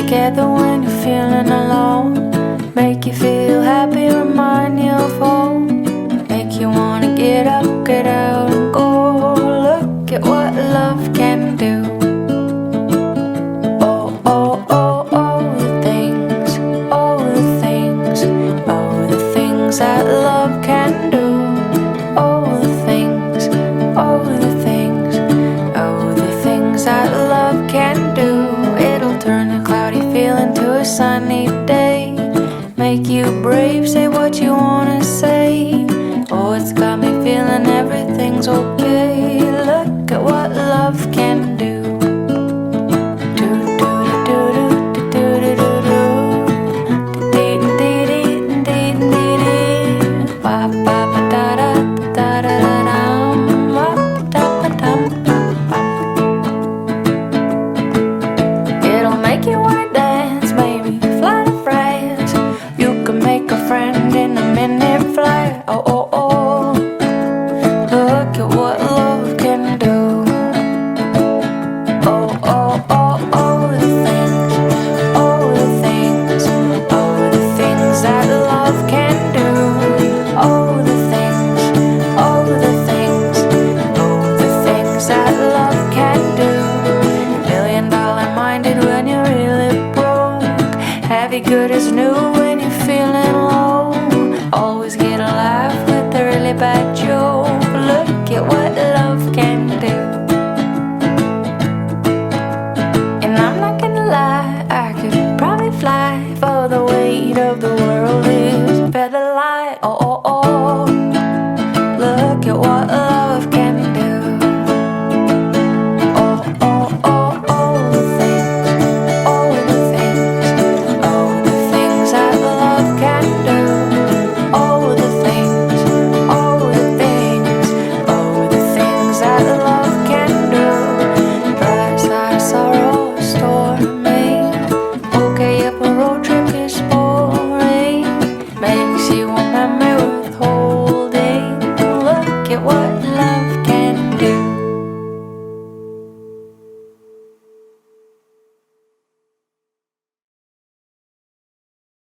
together when you're feeling alone. Make you feel happy, remind you of home. Make you wanna get up, get out and go. Look at what love can do. Oh, oh, oh, oh, the things, oh, the things, oh, the things that love can do. Oh, the things, oh, the things, oh, the things that love can do. It'll turn a cloudy feeling to a sunny day. Make you brave, say what you wanna say. Oh, it's got me feeling everything's okay. Look at what love can do. It'll make you wanna dance, maybe fly to France. You can make a friend in a minute flat. Oh, oh, oh, look at what love can do. Oh, oh, oh, oh, the things, oh, the things, oh, the things that love can do. Oh, the things, oh, the things, oh, the things that love can do. $1 million minded when you're really broke. Heavy good as new.